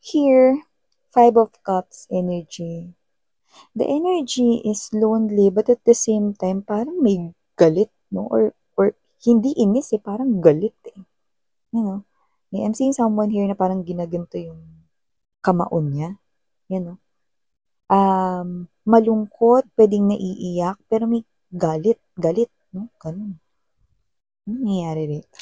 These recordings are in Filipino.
Here, Five of Cups energy. The energy is lonely but at the same time parang may galit, no? Or hindi inis eh, parang galit eh. You know? Yeah, I'm seeing someone here na parang ginaganto yung kamaon niya. You know? Malungkot, pwedeng naiiyak, pero may galit, no? Ganun. Ano nangyayari rito?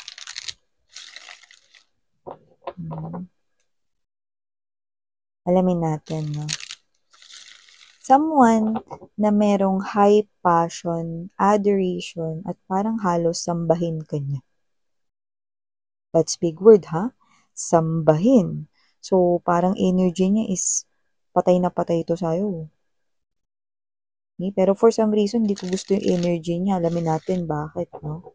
Alamin natin, no? Someone na merong high passion, adoration, at parang halos sambahin ka niya. That's big word, ha? Sambahin. So, parang energy niya is patay na patay ito sa'yo. Okay? Pero for some reason, hindi ko gusto yung energy niya. Alamin natin bakit, no?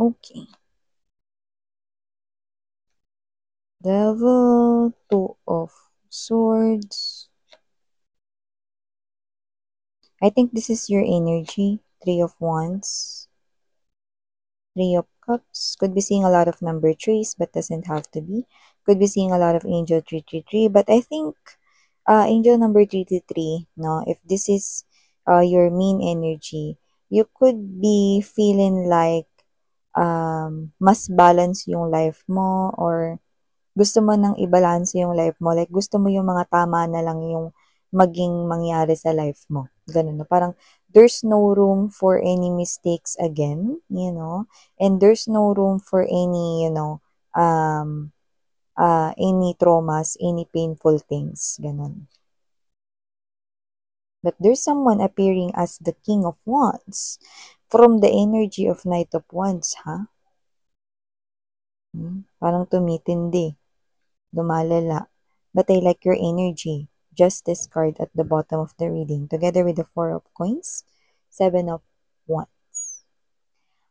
Okay. Devil, Two of Swords. I think this is your energy. Three of Wands. Three of Cups. Could be seeing a lot of number threes, but doesn't have to be. Could be seeing a lot of Angel 333, but I think Angel number 333, no, if this is your main energy, you could be feeling like mas balance yung life mo or gusto mo nang i-balance yung life mo. Like, gusto mo yung mga tama na lang yung maging mangyari sa life mo. Ganun, no? Parang, there's no room for any mistakes again, you know? And there's no room for any, any traumas, any painful things. Ganun. But there's someone appearing as the King of Wands from the energy of Knight of Wands, ha? Parang tumitindi. Lumalala. But I like your energy. Justice card at the bottom of the reading, together with the Four of Coins, Seven of Wands.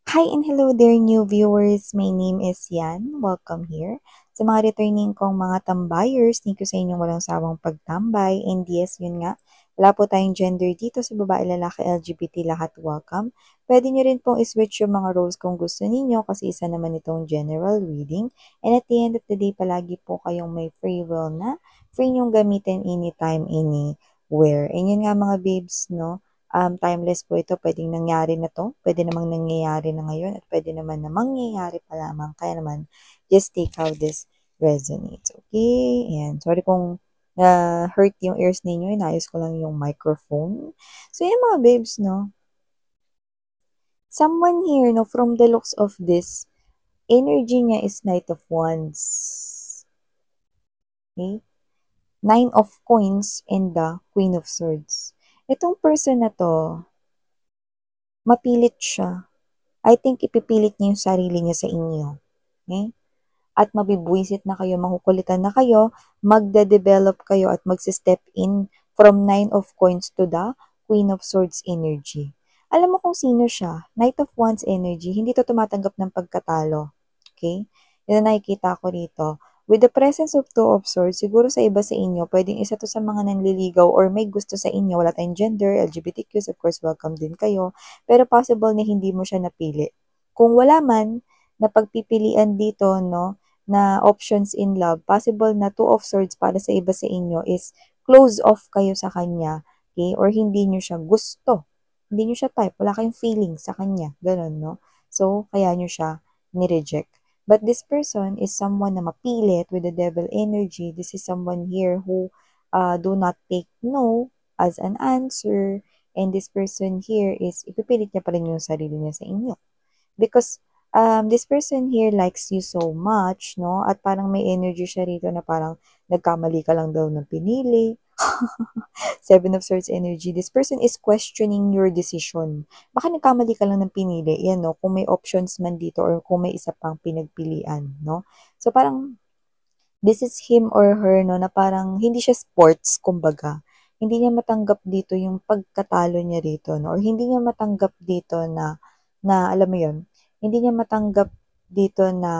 Hi and hello there, new viewers. My name is Yan. Welcome here. Sa mga returning kong mga tambayers, thank you sa inyong walang sawang pagtambay. And yes, yun nga, wala po tayong gender dito sa babae, lalaki, LGBT, lahat welcome. Pwede nyo rin pong iswitch yung mga roles kung gusto ninyo kasi isa naman itong general reading. And at the end of the day, palagi po kayong may free will na free nyong gamitin anytime, anywhere. And yun nga mga babes, no? Timeless po ito. Pwedeng nangyari na to. Pwede namang nangyayari na ngayon at pwede naman na mangyayari pa lamang. Kaya naman, just take how this resonates. Okay? Ayan. Sorry kung hurt yung ears ninyo. Inayos ko lang yung microphone. So, yan mga babes, no? Someone here, no, from the looks of this, energy niya is Knight of Wands. Okay? Nine of Coins and the Queen of Swords. Itong person na to, mapilit siya. I think ipipilit niya yung sarili niya sa inyo. Okay? At mabibwisit na kayo, makukulitan na kayo, magde-develop kayo at magsi-step in from Nine of Coins to the Queen of Swords energy. Alam mo kung sino siya? Knight of Wands energy, hindi to tumatanggap ng pagkatalo. Okay? Yan ang nakikita ko rito. With the presence of Two of Swords, siguro sa iba sa inyo, pwedeng isa to sa mga nanliligaw or may gusto sa inyo, wala tayong gender, LGBTQs, of course, welcome din kayo. Pero possible na hindi mo siya napili. Kung wala man na pagpipilian dito, no, na options in love, possible na Two of Swords para sa iba sa inyo is close off kayo sa kanya, okay? Or hindi nyo siya gusto. Hindi nyo siya type. Wala kayong feeling sa kanya. Ganon, no? So, kaya nyo siya ni-reject. But this person is someone na mapilit with the devil energy. This is someone here who do not take no as an answer. And this person here is, ipipilit niya pa rin yung sarili niya sa inyo. Because this person here likes you so much, no? At parang may energy siya rito na parang nagkamali ka lang daw ng pinili. Seven of Swords energy. This person is questioning your decision. Baka nagkamali ka lang ng pinili. Yan, no? Kung may options man dito or kung may isa pang pinagpilian, no? So, parang, this is him or her, no, na parang hindi siya sports, kumbaga. Hindi niya matanggap dito yung pagkatalo niya rito, no? Or hindi niya matanggap dito na alam mo yun, hindi niya matanggap dito na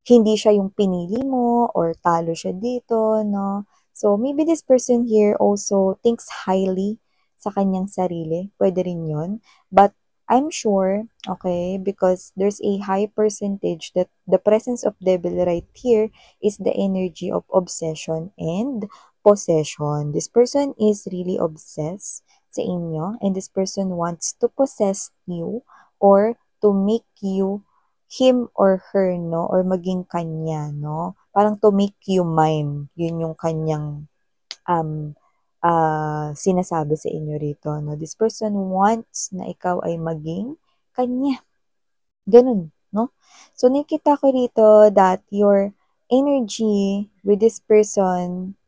hindi siya yung pinili mo or talo siya dito, no? So, maybe this person here also thinks highly sa kanyang sarili. Pwede rin yun. But, I'm sure, okay, because there's a high percentage that the presence of devil right here is the energy of obsession and possession. This person is really obsessed sa inyo and this person wants to possess you or to make you him or her, no? Or maging kanya, no? Parang to make you mine. Yun yung kanyang um, sinasabi sa inyo rito, no? This person wants na ikaw ay maging kanya. Ganun, no? So, nakita ko rito that your energy with this person,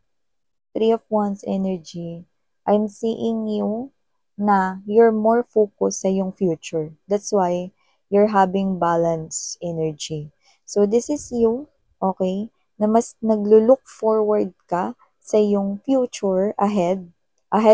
Three of Wands energy, I'm seeing you na you're more focused sa yung future. That's why you're having balance energy. So this is you, okay, na mas naglo-look forward ka sa yung future ahead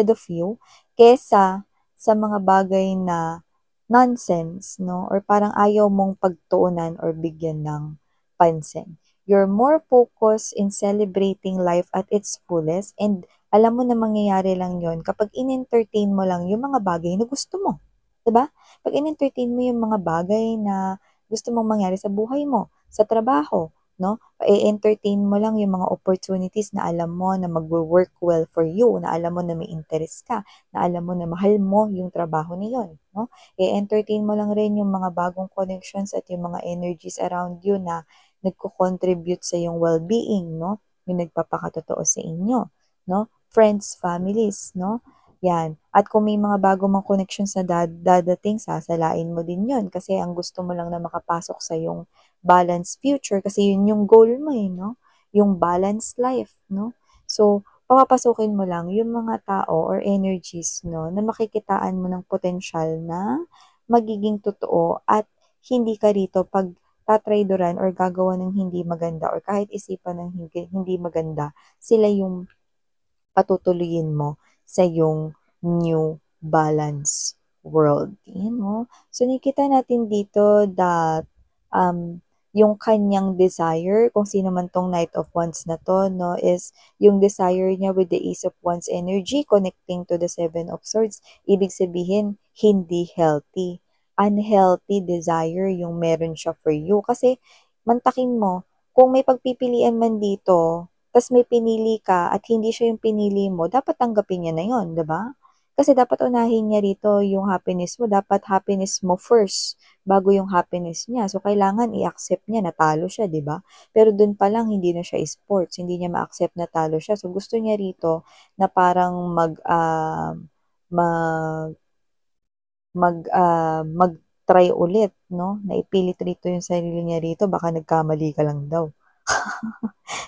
of you, kesa sa mga bagay na nonsense, no? Or parang ayaw mong pagtuunan or bigyan ng pansin. You're more focused in celebrating life at its fullest and alam mo na mangyayari lang yon kapag in-entertain mo lang yung mga bagay na gusto mo. 'Di ba? Pag in-entertain mo yung mga bagay na gusto mong mangyari sa buhay mo, sa trabaho, no? I-entertain mo lang yung mga opportunities na alam mo na magwo-work well for you, na alam mo na may interest ka, na alam mo na mahal mo yung trabaho na yun, no? I-entertain mo lang rin yung mga bagong connections at yung mga energies around you na nagko-contribute sa iyong well-being, no? Yung nagpapakatotoo sa inyo, no? Friends, families, no? Yan. At kung may mga bago mang connections na dadating, sasalain mo din yun kasi ang gusto mo lang na makapasok sa yung balanced future kasi yun yung goal mo eh, no? Yung balanced life, no? So, papapasukin mo lang yung mga tao or energies, no, na makikitaan mo ng potensyal na magiging totoo at hindi ka rito pag tatraydoran or gagawa ng hindi maganda or kahit isipan ng hindi maganda, sila yung patutuloyin mo sa yung new balance world. Yan, no? So, nakita natin dito that yung kanyang desire, kung sino man tong Knight of Wands na to, no, is yung desire niya with the Ace of Wands energy connecting to the Seven of Swords. Ibig sabihin, hindi healthy. Unhealthy desire yung meron siya for you. Kasi, mantakin mo, kung may pagpipilian man dito, tas may pinili ka at hindi siya yung pinili mo, dapat tanggapin niya na yun, 'di ba? Kasi dapat unahin niya rito yung happiness mo, dapat happiness mo first bago yung happiness niya. So kailangan i-accept niya na talo siya, 'di ba? Pero dun pa lang hindi na siya sports, hindi niya ma-accept na talo siya. So gusto niya rito na parang mag mag-try ulit, no? Na ipilit rito yung sarili niya rito, baka nagkamali ka lang daw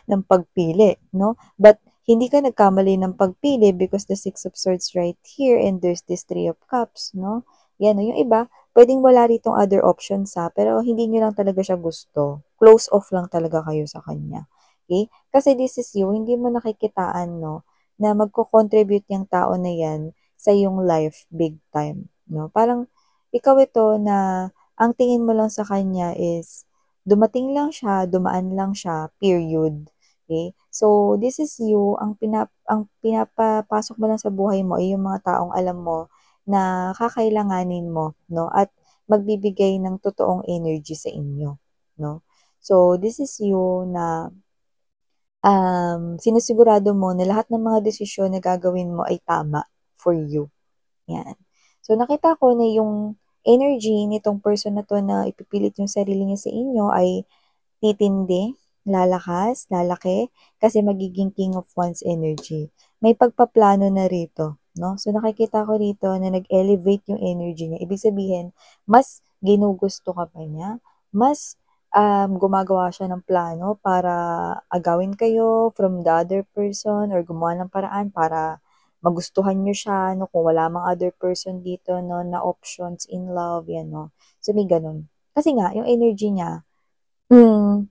ng pagpili, no? But hindi ka nagkamali ng pagpili because the Six of Swords right here and there's this Three of Cups, no? Yan, no? Yung iba, pwedeng wala ritong other options ha, pero hindi nyo lang talaga siya gusto. Close off lang talaga kayo sa kanya. Okay? Kasi this is you, hindi mo nakikitaan, no? Na magko-contribute yung tao na yan sa yung life big time, no? Parang, ikaw ito na ang tingin mo lang sa kanya is dumating lang siya, dumaan lang siya, period. Okay? So, this is you, ang pinapapasok mo lang sa buhay mo ay yung mga taong alam mo na kakailanganin mo, no? At magbibigay ng totoong energy sa inyo, no? So, this is you na sinisigurado mo na lahat ng mga desisyon na gagawin mo ay tama for you. Yan. So, nakita ko na yung energy nitong person na to na ipipilit yung sarili niya sa inyo ay titindi, lalakas, lalaki, kasi magiging King of Wands energy. May pagpaplano na rito, no? So, nakikita ko rito na nag-elevate yung energy niya. Ibig sabihin, mas ginugusto ka pa niya, mas gumagawa siya ng plano para agawin kayo from the other person or gumawa ng paraan para magustuhan niyo siya, no, kung wala mang other person dito, no, na options in love, yan, no. So, may ganun. Kasi nga, yung energy niya, hmm,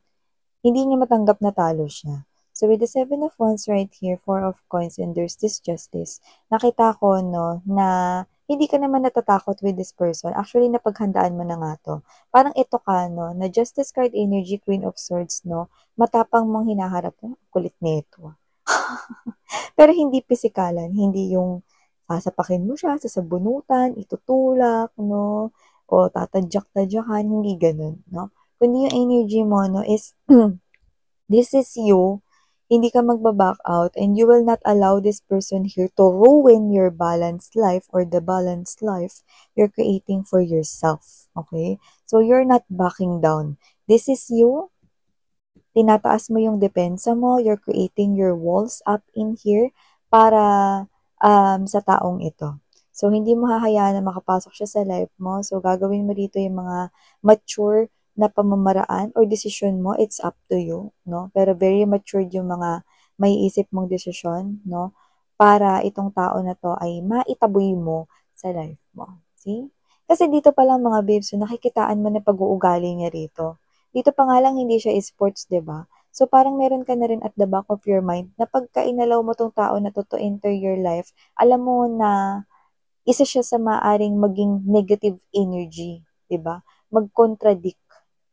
hindi niya matanggap na talo siya. So, with the Seven of Wands right here, Four of Coins, and there's this Justice, nakita ko, no, na hindi ka naman natatakot with this person. Actually, napaghandaan mo na nga to. Parang ito ka, no, na Justice card energy, Queen of Swords, no, matapang mong hinaharap. Kulit nito. Pero hindi pisikalan, hindi yung sasapakin mo siya, sasabunutan, itutulak, no, o tatadyak-tadyakan, hindi ganun, no. Kundi yung energy mo, no, is this is you, hindi ka magba-back out, and you will not allow this person here to ruin your balanced life or the balanced life you're creating for yourself. Okay? So you're not backing down. This is you. Tinataas mo yung depensa mo. You're creating your walls up in here para sa taong ito. So, hindi mo hahayaan na makapasok siya sa life mo. So, gagawin mo dito yung mga mature na pamamaraan or desisyon mo. It's up to you, no? Pero very matured yung mga may isip mong desisyon, no? Para itong tao na to ay maitaboy mo sa life mo. See? Kasi dito pa lang mga babes, so nakikitaan mo na pag-uugali niya rito. Dito pa nga lang hindi siya sports, 'di ba? So parang meron ka na rin at the back of your mind na pagka inalaw mo tong tao na to enter your life, alam mo na isa siya sa maaring maging negative energy, 'di ba? Mag-contradict,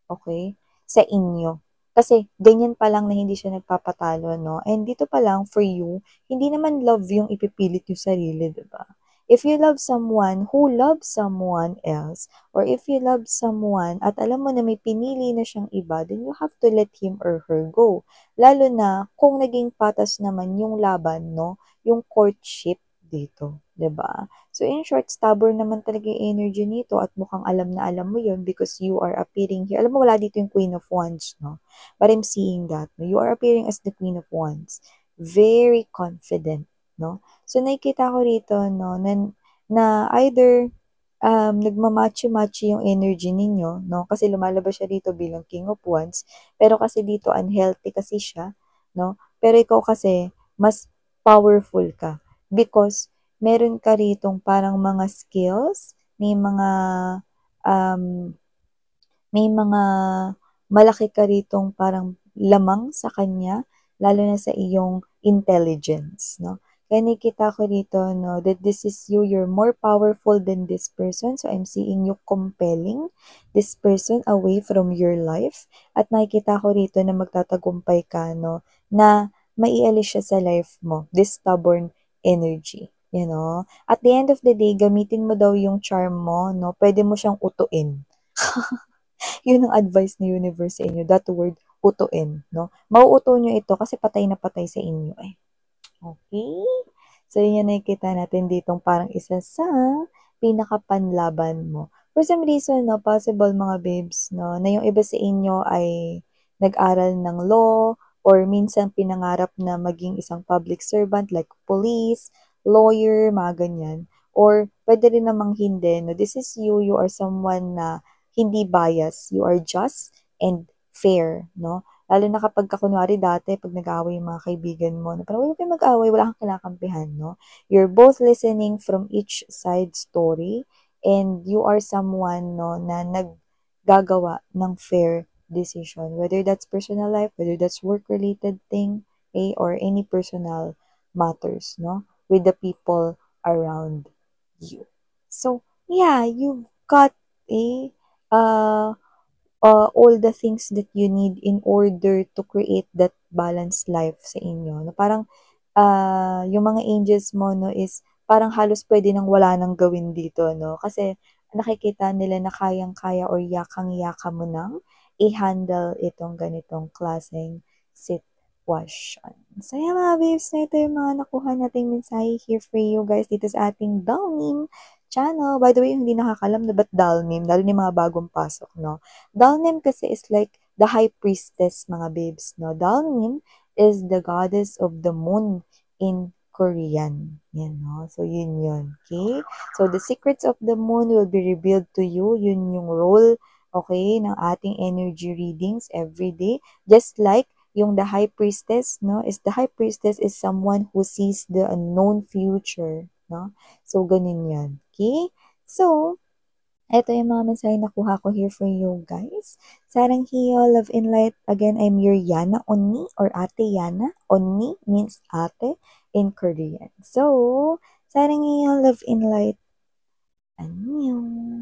okay, sa inyo. Kasi ganyan pa lang na hindi siya nagpapatalo, no? And dito pa lang for you, hindi naman love yung ipipilit yung sarili, 'di ba? If you love someone who loves someone else, or if you love someone at alam mo na may pinili na siyang iba, then you have to let him or her go. Lalo na kung naging patas naman yung laban, no? Yung courtship dito, 'di ba? So in short, stubborn naman talaga yung energy nito at mukhang alam na alam mo yun because you are appearing here. Alam mo, wala dito yung Queen of Wands, no? But I'm seeing that, no? You are appearing as the Queen of Wands. Very confident, no? So nakikita ko rito, no, na either nagmamachi-machi yung energy ninyo, no? Kasi lumalabas siya dito bilang King of Wands, pero kasi dito unhealthy kasi siya, no? Pero ikaw kasi mas powerful ka because meron ka ritong parang mga skills, um, may mga malaki ka ritong parang lamang sa kanya, lalo na sa iyong intelligence, no? Kaya nakikita ko rito, no, that this is you, you're more powerful than this person. So, I'm seeing you compelling this person away from your life. At nakikita ko rito na magtatagumpay ka, no, na maialis siya sa life mo, this stubborn energy. You know? At the end of the day, gamitin mo daw yung charm mo, no? Pwede mo siyang utuin. Yun ang advice ni universe sa inyo, that word, utuin, no? Mauuto nyo ito kasi patay na patay sa inyo eh. Okay? So, yun yung nakikita natin ditong parang isa sa pinakapanlaban mo. For some reason, no, possible mga babes, no, na yung iba sa inyo ay nag-aral ng law or minsan pinangarap na maging isang public servant like police, lawyer, mga ganyan. Or pwede rin namang hindi, no. This is you, you are someone na hindi bias. You are just and fair, no? Lalo na kapag kunwari dati, pag nag-aaway yung mga kaibigan mo, na parang huwag kayo mag-aaway, wala kang kinakampihan, no? You're both listening from each side story and you are someone, no, na naggagawa ng fair decision. Whether that's personal life, whether that's work-related thing, okay, or any personal matters, no? With the people around you. So, yeah, you've got a all the things that you need in order to create that balanced life sa inyo. No? Parang yung mga angels mo no is parang halos pwede nang wala nang gawin dito no kasi nakikita nila na kayang-kaya or yakang-yaka mo nang i-handle itong ganitong klaseng sitwasyon. So yeah, mga babes, na ito yung mga nakuha nating mensahe here for you guys dito sa ating Dalnim channel. By the way, hindi nakakalam na ba't Dalnim, lalo ni mga bagong pasok, no? Dalnim kasi is like the high priestess, mga babes, no? Dalnim is the goddess of the moon in Korean. Yan, no? So, yun yun. Okay? So, the secrets of the moon will be revealed to you. Yun yung role okay, ng ating energy readings every day. Just like yung the high priestess, no, is the high priestess is someone who sees the unknown future, no? So, ganun yan. Okay? So, ito yung mga mensahe na nakuha ko here for you guys. Sarang Hiyo, Love and Light. Again, I'm your Yana Onni or Ate Yana. Onni means ate in Korean. So, Sarang Hiyo, Love and Light. Annyeong.